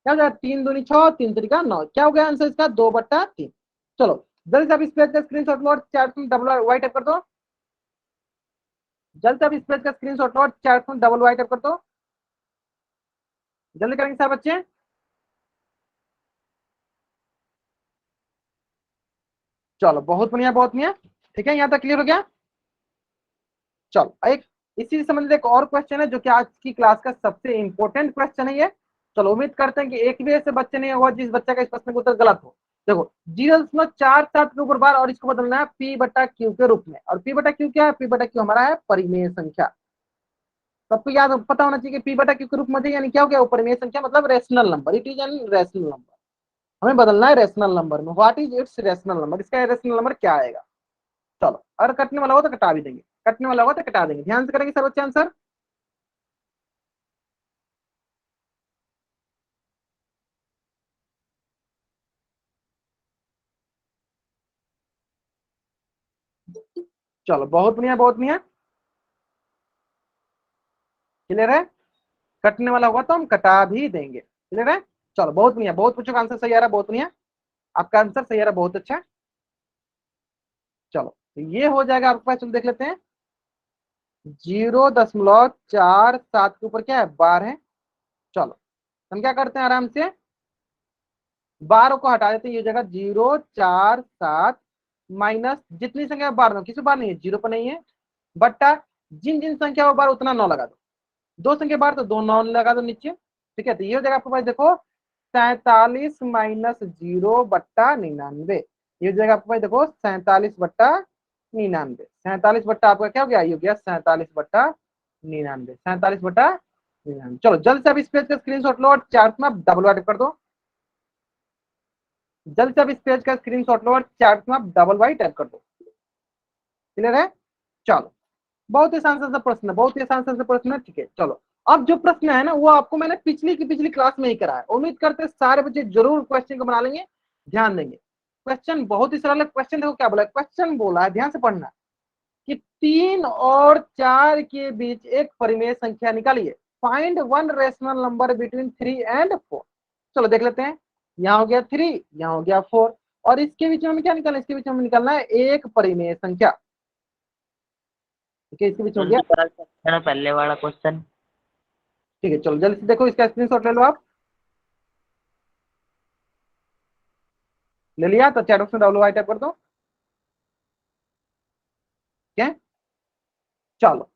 Speaker 1: हो जाएगा, 3 दूनी 6, 3 तरीका 9, क्या हो गया आंसर इसका, 2/3। चलो जल्दी से आप इस पेज का स्क्रीनशॉट लो और चैट में डबल वाई टाइप कर दो। जल्दी से आप इस पेज का स्क्रीनशॉट लो और चैट में डबल वाई टाइप कर दो। जल्दी करेंगे सर बच्चे। चलो बहुत बढ़िया बहुत बढ़िया। ठीक है, यहाँ तक क्लियर हो गया। चलो एक इसी से संबंधित एक और क्वेश्चन है जो कि आज की क्लास का सबसे इंपॉर्टेंट क्वेश्चन है ये। चलो उम्मीद करते हैं कि एक भी ऐसे बच्चे नहीं होगा जिस बच्चे का इस प्रश्न का उत्तर गलत हो। देखो 0.47 के ऊपर बार और इसको बदलना है पी बटा क्यू के रूप में। और पी बटा क्यू क्या है? पी बटा क्यू हमारा है परिमेय संख्या। सबको याद पता होना चाहिए कि पी बटा क्यू के रूप में यानी क्या हो गया? वो परिमेय संख्या मतलब rational number. It is an rational number. हमें बदलना है रेशनल नंबर में। What is it's rational number? इसका रेशनल नंबर क्या आएगा? चलो अगर कटने वाला हो तो कटा भी देंगे, कटने वाला होगा तो कटा देंगे। ध्यान से करेंगे सर बच्चे आंसर। चलो बहुत बढ़िया बहुत बढ़िया। क्लियर है? कटने वाला होगा तो हम कटा भी देंगे। क्लियर है? चलो बहुत बढ़िया, बहुत कुछ का आंसर सही आ रहा है, बहुत बढ़िया। आपका आंसर सही आ रहा है, बहुत अच्छा। चलो तो ये हो जाएगा आपके पास। चलो देख लेते हैं। 0.47 के ऊपर क्या है? बार है। चलो हम क्या करते हैं आराम से, बार को हटा देते हैं। ये जगह 0.47 माइनस जितनी संख्या बार में, किसी बार नहीं है, जीरो पर नहीं है, बट्टा जिन जिन संख्या वो बार उतना 9 लगा दो। दो संख्या बार तो दो 9 लगा दो नीचे। ठीक है, तो ये हो जाएगा आपके पास देखो 47-0 बट्टा 99। ये हो जाएगा आपके पास देखो 47 बट्टा 99। 47 बट्टा आपका क्या हो गया? ये हो गया 47 बट्टा 99। 47 बट्टा 99। चलो जल्द से अब इस पेज का स्क्रीनशॉट लो और चार्ट में आप डबल वाइट कर दो। जल्द से अब इस पेज का स्क्रीनशॉट लो और चार्ट में आप डबल वाई टाइप कर दो। क्लियर है? चलो बहुत ही आसान सा प्रश्न है, बहुत ही आसान सा प्रश्न है। ठीक है चलो, अब जो प्रश्न है ना वो आपको मैंने पिछली क्लास में ही कराया। उम्मीद करते हैं सारे बच्चे जरूर क्वेश्चन को बना लेंगे, ध्यान देंगे। क्वेश्चन बहुत ही सरल है। क्वेश्चन देखो क्या बोला है। क्वेश्चन बोला है, ध्यान से पढ़ना, कि 3 और 4 के बीच एक परिमेय संख्या निकालिए। Find one rational number between 3 and 4। चलो देख लेते हैं। यहाँ हो गया 3, यहाँ हो गया 4, और इसके बीच में हमें क्या निकालना है? इसके बीच में हमें निकालना है एक परिमेय संख्या। ठीक है, इसके बीच में हो गया।
Speaker 2: जल्दी करा सकते हैं पहले वाला क्वेश्चन।
Speaker 1: ठीक है चलो जल्दी से देखो, इसका स्क्रीनशॉट ले लो आप। ले लिया तो चैट बॉक्स में डब्ल्यू आई टाइप कर दो। ठीक है चलो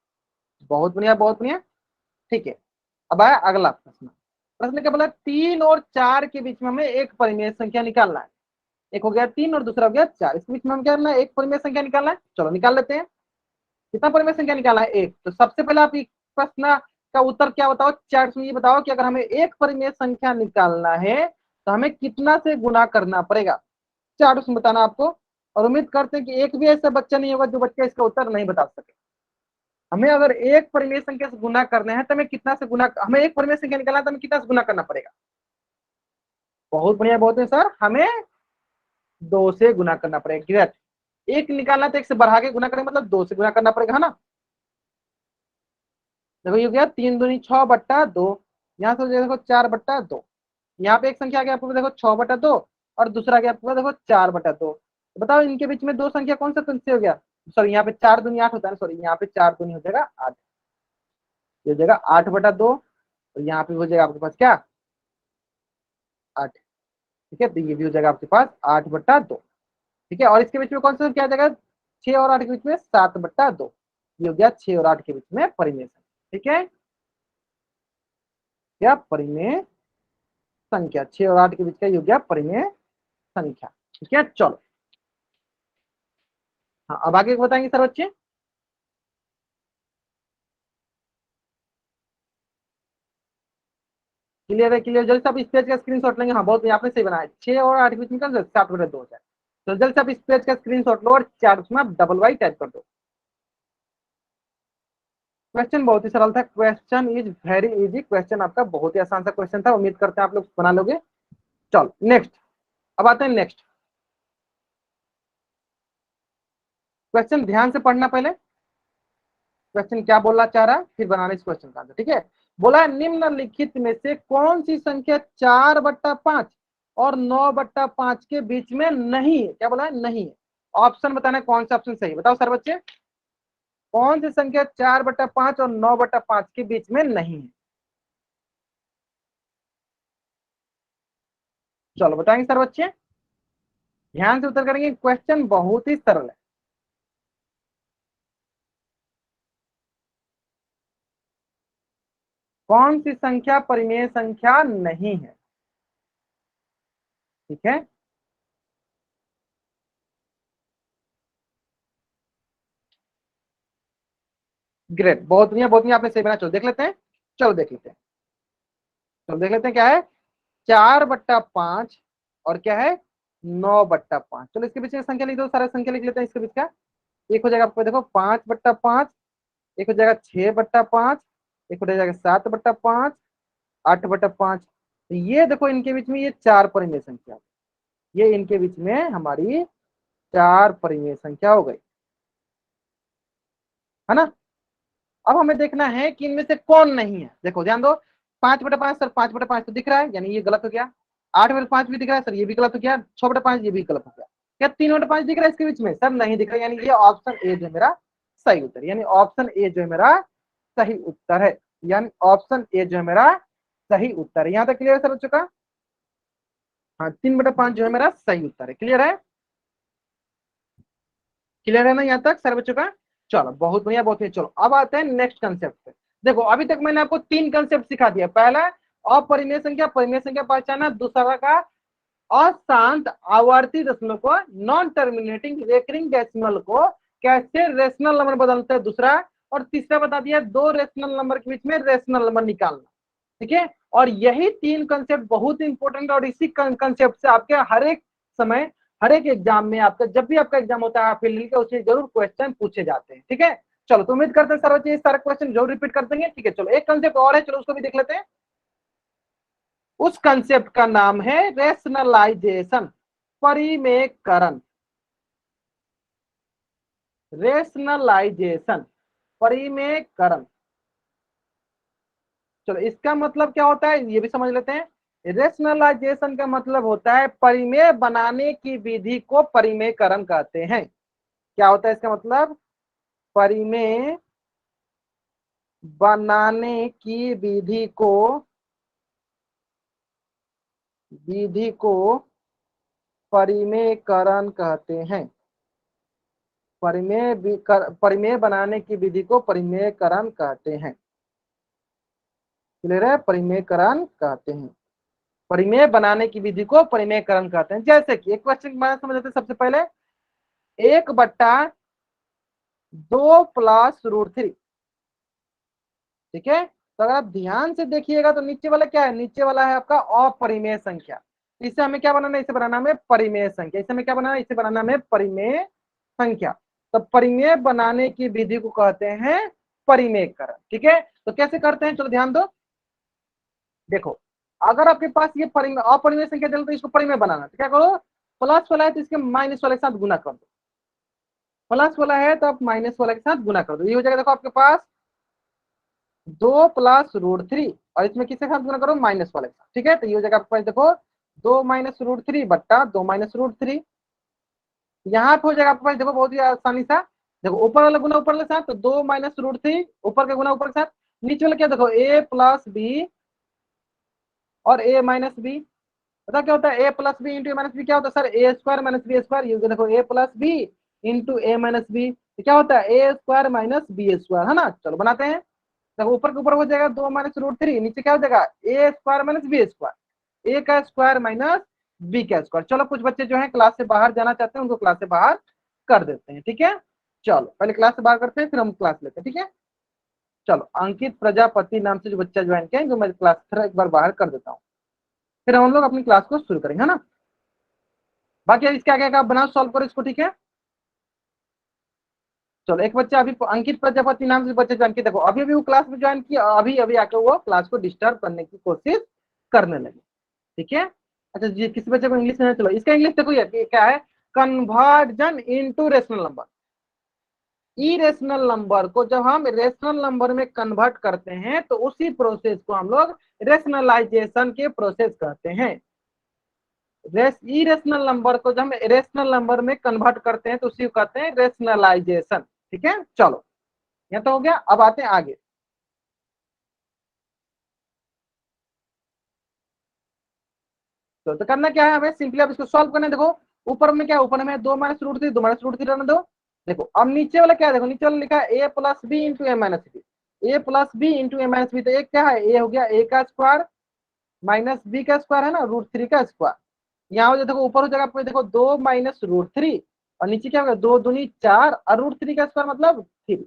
Speaker 1: बहुत बढ़िया बहुत बढ़िया। ठीक है, अब आया अगला प्रश्न। प्रश्न क्या बोला? 3 और 4 के बीच में हमें एक परिमेय संख्या निकालना है। एक हो गया 3 और दूसरा हो गया 4। इसके बीच में हम क्या करना है? एक परिमेय संख्या निकालना है। चलो निकाल लेते हैं। कितना परिमेय संख्या निकालना है? एक। तो सबसे पहले आप इस प्रश्न का उत्तर क्या बताओ? चैट में ये बताओ कि अगर हमें एक परिमेय संख्या निकालना है तो हमें कितना से गुना करना पड़ेगा? चार उसमें बताना आपको। और उम्मीद करते हैं कि एक भी ऐसा बच्चा नहीं होगा जो बच्चा इसका उत्तर नहीं बता सके। हमें अगर एक परिमेय संख्या से गुना करना है तो हमें कितना से गुना, हमें एक परिमेय संख्या निकालना है तो हमें कितना से गुना करना पड़ेगा? बहुत बढ़िया बहुत है सर, हमें 2 से गुना करना पड़ेगा। ग्रेट। एक निकालना तो एक से बढ़ा के गुना करें, मतलब 2 से गुना करना पड़ेगा, है ना? देखो ये हो गया 3 दूनी 6 बट्टा 2। यहाँ से देखो 4/2। यहाँ पे एक संख्या आ गया आपको देखो 6/2, और दूसरा आ गया आपको देखो 4/2। तो बताओ इनके बीच में दो संख्या कौन सा हो गया? सॉरी यहाँ पे 4 दूनी 8 होता है, सॉरी यहाँ पे 4 दूनी हो जाएगा 8। ये हो जाएगा 8/2, और यहाँ पे हो जाएगा आपके पास क्या? 8। ठीक है, तो ये भी हो जाएगा आपके पास 8/2। ठीक है, और इसके बीच में कौन सा क्या आ जाएगा? 6 और 8 के बीच में 7/2। ये हो गया 6 और 8 के बीच में परिमेय संख्या। ठीक है, क्या परिमेय संख्या 6 और 8 के बीच का ये हो गया परिमेय संख्या। ठीक है चलो, हाँ अब आगे बताएंगे सर बच्चे। क्लियर है? क्लियर? जल्दी से आप इस पेज का स्क्रीनशॉट लेंगे। हाँ बहुत आपने सही बनाया। 6 और 8 के बीच में निकल 7/2 हो जाए। तो जल्दी से आप इस पेज का स्क्रीनशॉट लो और चार में आप डबल वाई टाइप कर दो। क्वेश्चन बहुत ही सरल था। Question is very easy. Question आपका बहुत ही आसान सा क्वेश्चन था। उम्मीद करते हैं आप लोग बना लोगे। चलो नेक्स्ट, अब आते हैं नेक्स्ट क्वेश्चन। ध्यान से पढ़ना पहले। क्वेश्चन क्या बोलना चाह रहा है, फिर बनाने इस क्वेश्चन का आंसर। ठीक है, बोला है निम्नलिखित में से कौन सी संख्या 4/5 और 9/5 के बीच में नहीं है? क्या बोला है? नहीं है। ऑप्शन बताना है, कौन सा ऑप्शन सही? बताओ सर बच्चे। कौन सी संख्या 4/5 और 9/5 के बीच में नहीं है? चलो बताएंगे सर बच्चे, ध्यान से उत्तर करेंगे, क्वेश्चन बहुत ही सरल है। कौन सी संख्या परिमेय संख्या नहीं है? ठीक है, ग्रेट, बहुत बढ़िया बहुत बढ़िया, आपने सही बना। चलो देख लेते हैं, चलो देख लेते हैं, चलो देख लेते हैं क्या है। 4/5 और क्या है 9/5। चलो इसके पीछे संख्या लिख दो, सारा संख्या लिख लेते हैं इसके बीच का। एक हो जाएगा आपको देखो 5/5, एक हो जाएगा 6/5, एक हो जाएगा 7/5, 8/5। तो ये देखो इनके बीच में ये चार परिमेय संख्या, ये इनके बीच में हमारी चार परिमेय संख्या हो गई, है ना। अब हमें देखना है कि इनमें से कौन नहीं है। देखो ध्यान दो, 5/5 सर, 5/5 तो दिख रहा है, यानी ये गलत हो गया। 8/5 भी दिख रहा है सर, ये भी गलत हो गया। 6/5 ये भी गलत हो गया। क्या 3/5 दिख रहा है इसके बीच में? सर नहीं दिख रहा, यानी ये ऑप्शन ए जो है मेरा सही उत्तर, यानी ऑप्शन ए जो है मेरा सही उत्तर है, यानी ऑप्शन ए जो है मेरा सही उत्तर है। यहाँ तक क्लियर सर हो चुका? हाँ, 3/5 जो है मेरा सही उत्तर है। क्लियर है? क्लियर है ना यहाँ तक सर बच्चों का? चलो बहुत बढ़िया बहुत बढ़िया। चलो अब आते हैं नेक्स्ट कंसेप्ट पे। देखो अभी तक मैंने आपको तीन कंसेप्ट सिखा दिया। पहला अपरिमेय संख्या, परिमेय संख्या पहचाना। दूसरा का अशांत आवर्ती दशमलव को, नॉन टर्मिनेटिंग रेकरिंग डेसिमल को कैसे रेशनल नंबर बदलते हैं, दूसरा। और तीसरा बता दिया दो रेशनल नंबर के बीच में रेशनल नंबर निकालना। ठीक है, और यही तीन कंसेप्ट बहुत इंपॉर्टेंट, और इसी कंसेप्ट से आपके हर एक समय, हर एक एग्जाम में, आपका जब भी आपका एग्जाम होता है आप फील्ड के, उससे जरूर क्वेश्चन पूछे जाते हैं। ठीक है, चलो तो उम्मीद करते हैं सर बच्चे सारे क्वेश्चन जरूर रिपीट कर देंगे। ठीक है, चलो एक कंसेप्ट और है, चलो उसको भी देख लेते हैं। उस कंसेप्ट का नाम है रेशनलाइजेशन, परिमेयकरण। रेशनलाइजेशन, परिमेयकरण। चलो इसका मतलब क्या होता है ये भी समझ लेते हैं। रेशनलाइजेशन का मतलब होता है परिमेय बनाने की विधि को परिमेयकरण कहते हैं। क्या होता है इसका मतलब? परिमेय बनाने की विधि को परिमेयकरण कहते हैं। परिमेय बनाने की विधि को परिमेयकरण कहते हैं। क्लियर है? परिमेयकरण कहते हैं, परिमेय बनाने की विधि को परिमेयकरण कहते हैं। जैसे कि एक क्वेश्चन में समझ लेते हैं। सबसे पहले 1/2 + √3। ठीक है, तो अगर आप ध्यान से देखिएगा तो नीचे वाला क्या है? नीचे वाला है आपका अपरिमेय संख्या। इसे हमें क्या बनाना है? इसे बनाना है परिमेय संख्या। इसे हमें क्या बनाना है? इसे बनाना है परिमेय संख्या। तो परिमेय बनाने की विधि को कहते हैं परिमेयकरण। ठीक है, तो कैसे करते हैं? चलो ध्यान दो। देखो अगर आपके पास ये अपरिमेय संख्या चल तो इसको परिमेय बनाना, तो क्या करो? प्लस वाला है तो इसके माइनस वाले के साथ गुना कर दो, प्लस वाला है तो आप माइनस वाले के साथ गुना कर दो। ये हो जाएगा देखो आपके पास 2 + √3, और इसमें किसके साथ गुना करो? माइनस वाले के साथ। ठीक है, तो ये हो जाएगा आपके पास देखो 2 - √3/2 - √3। यहाँ पे हो जाएगा आपके पास देखो बहुत ही आसानी सा। देखो ऊपर वाला गुना ऊपर वाले साथ, तो 2 - √3 ऊपर का गुना ऊपर के साथ। नीचे वाला क्या देखो a + b और a - b। पता क्या होता है? a + b into a - b क्या होता है सर? a² - b²। ये देखो a + b into a - b, तो क्या होता है? a² - b², है ना। चलो बनाते हैं। देखो ऊपर के ऊपर हो जाएगा 2 - √3, नीचे क्या हो जाएगा? a² - b², a का स्क्वायर माइनस b का स्क्वायर। चलो कुछ बच्चे जो है क्लास से बाहर जाना चाहते हैं, उनको क्लास से बाहर कर देते हैं। ठीक है, चलो पहले क्लास से बाहर करते हैं, फिर हम क्लास लेते हैं। ठीक है, चलो अंकित प्रजापति नाम से जो बच्चा ज्वाइन किया, जो मैं क्लास फिर एक बार बाहर कर देता हूँ, फिर हम लोग अपनी क्लास को शुरू करेंगे, है ना। बाकी इसके आगे का आप बनाओ, सॉल्व करो इसको। ठीक है, चलो एक बच्चा अभी अंकित प्रजापति नाम से बच्चे ज्वाइन किए। देखो अभी अभी वो क्लास में ज्वाइन किया, अभी अभी आकर वो क्लास को डिस्टर्ब करने की कोशिश करने लगे। ठीक है, अच्छा जी किसी बच्चे को इंग्लिश में, चलो इसका इंग्लिश देखो ये क्या है? Conversion into rational number. Irrational number को जब हम रेशनल नंबर में कन्वर्ट करते हैं तो उसी प्रोसेस को हम लोग रेशनलाइजेशन के प्रोसेस कहते हैं। इरेशनल नंबर को जब हम रेशनल नंबर में कन्वर्ट करते हैं तो उसी को कहते हैं रेशनलाइजेशन। ठीक है, चलो यहाँ तो हो गया। अब आते हैं आगे। तो करना क्या है हमें, सिंपली अब इसको सॉल्व करना है। देखो ऊपर में क्या है, ऊपर में 2 - √3, 2 - √3 रहने दो। देखो अब नीचे वाला क्या है, देखो नीचे वाला लिखा है a + b × a - b, a + b × a - b। तो एक क्या है, a हो गया a का स्क्वायर माइनस b का स्क्वायर है ना, √3 का स्क्वायर। यहाँ हो जाए देखो ऊपर हो जाएगा आपको देखो 2 - √3 और नीचे क्या होगा 2 दूनी 4 और √3 का स्क्वायर मतलब 3।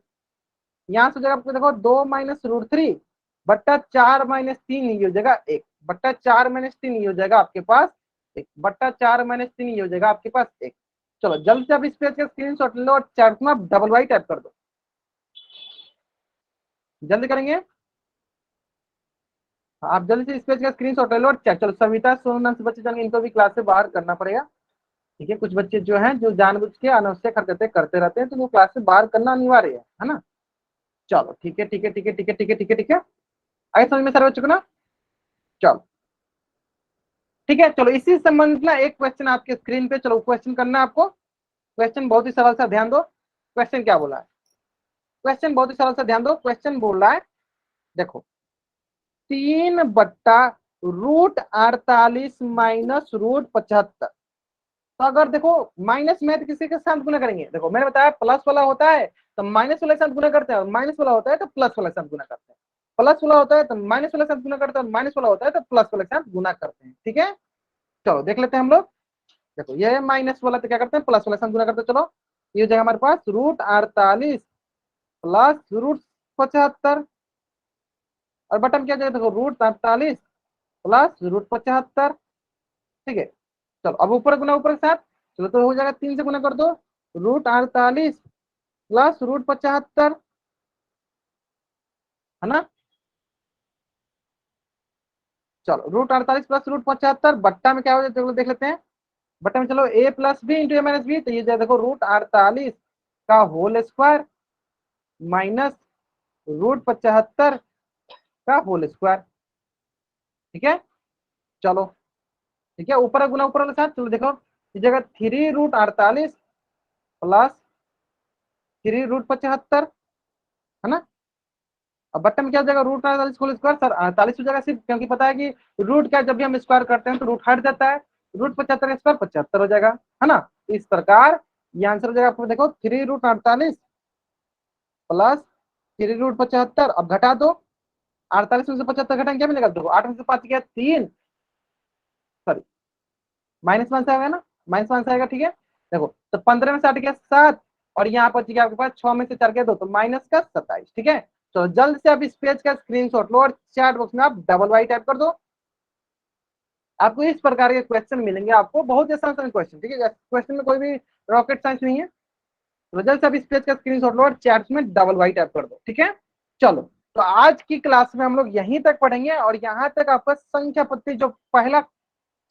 Speaker 1: यहाँ से हो जाएगा आपको देखो 2 - √3 बट्टा 4 - 3, ये हो जाएगा 1 बट्टा 4 - 3, ये हो जाएगा आपके पास 1 बट्टा 4 - 3, ये हो जाएगा आपके पास 1। चलो जल्द से आप इस पेज का स्क्रीनशॉट लो और चार्ट में आप डबल वाई टाइप कर दो, जल्दी करेंगे। आप जल्दी से इस पेज का स्क्रीनशॉट ले लो और चेक। चलो सविता सोनम से बच्चे जाएंगे, इनको भी क्लास से बाहर करना पड़ेगा। ठीक है, कुछ बच्चे जो हैं जो जानबूझ के अनावश्यक हरकतें करते रहते हैं, तो वो क्लास से बाहर करना अनिवार्य है ना। चलो ठीक है ठीक है ठीक है ठीक है ठीक है ठीक है ठीक है, आगे समझ में सारे बच्चों को ना। चलो ठीक है, चलो इसी संबंधित ना एक क्वेश्चन आपके स्क्रीन पे, चलो क्वेश्चन करना है आपको। क्वेश्चन बहुत ही सरल सा, ध्यान दो क्वेश्चन क्या बोला है। क्वेश्चन बहुत ही सरल सा, ध्यान दो क्वेश्चन बोल रहा है। देखो 3/√48 माइनस √75। तो अगर देखो माइनस में तो किसी के साथ गुना करेंगे, देखो मैंने बताया प्लस वाला होता है तो माइनस वाले के साथ गुना करते हैं, और माइनस वाला होता है तो प्लस वाले के साथ गुना करते हैं। प्लस वाला होता है तो माइनस वाले के साथ गुना करते हैं, और माइनस वाला होता है तो प्लस वाले के साथ गुना करते हैं। ठीक है, चलो देख लेते हैं हम लोग। देखो ये माइनस वाला तो क्या करते हैं, प्लस वाले से गुना करते हैं। चलो ये हो जाएगा हमारे पास √48 प्लस √75, और बटन क्या जाएगा देखो √48 प्लस √75। ठीक है, चलो अब ऊपर गुना ऊपर के साथ, चलो तो हो जाएगा 3 से गुना कर दो, √48 प्लस √75, है ना। चलो √48 प्लस √75 बट्टा में क्या हो जाएगा देख लेते हैं। बट्टा में चलो a+b × a - b, तो ये जाए देखो √48 का होल स्क्वायर माइनस √75 का होल स्क्वायर। ठीक है, चलो ठीक है, ऊपर गुना ऊपर वाले साथ, चलो देखो इस जगह 3√48 प्लस 3√75, है ना। अब बट्टे में क्या हो जाएगा √48 होल स्क्वायर, सर 48 हो जाएगा सिर्फ, क्योंकि पता है कि रूट क्या जब भी हम स्क्वायर करते हैं तो रूट हट जाता है। √75 का स्क्वायर 75 हो जाएगा, है ना। इस प्रकार ये आंसर हो जाएगा आपको देखो 3√48 प्लस 3√75। अब घटा दो, 48 में से 75 घटाएंगे क्या मिलेगा, देखो 8 में से 5 गया 3, सॉरी -1 से आएगा ना, -1 से आएगा। ठीक है, देखो तो 15 में से 8 गया 7, और यहाँ पर गया आपके पास 6 में से 4 गया 2, तो माइनस का 27। ठीक है, तो जल्द से आप इस पेज का स्क्रीनशॉट लो और चैट बॉक्स में आप डबल वाई टाइप कर दो। आपको इस प्रकार के क्वेश्चन मिलेंगे, आपको बहुत आसान क्वेश्चन। ठीक है, क्वेश्चन में कोई भी रॉकेट साइंस नहीं है। तो जल्द से आप इस पेज का स्क्रीनशॉट लो और चैट में डबल वाई टाइप कर दो। ठीक है, चलो तो आज की क्लास में हम लोग यहीं तक पढ़ेंगे, और यहाँ तक आपका संख्या पत्ती जो पहला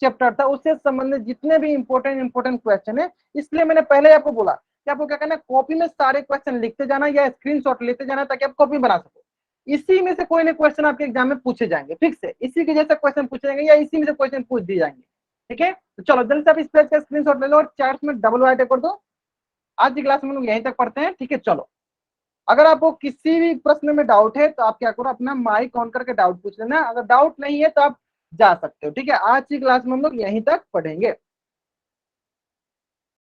Speaker 1: चैप्टर था उससे संबंधित जितने भी इंपोर्टेंट क्वेश्चन है, इसलिए मैंने पहले आपको बोला कि आपको क्या करना है, कॉपी में सारे क्वेश्चन लिखते जाना या स्क्रीनशॉट लेते जाना, ताकि आप कॉपी बना सको। इसी में से कोई ना क्वेश्चन आपके एग्जाम में पूछे जाएंगे, फिक्स है, इसी के जैसे क्वेश्चन पूछे जाएंगे या इसी में से क्वेश्चन पूछ दिए जाएंगे। ठीक है, तो चलो जल्दी से आप इस पेज का स्क्रीनशॉट ले लो और चार्ट में डबल वाइट कर दो। आज की क्लास में लोग यहीं तक पढ़ते हैं। ठीक है, चलो अगर आपको किसी भी प्रश्न में डाउट है तो आप क्या करो, अपना माइक ऑन करके डाउट पूछ लेना। अगर डाउट नहीं है तो आप जा सकते हो। ठीक है, आज की क्लास में हम लोग यहीं तक पढ़ेंगे।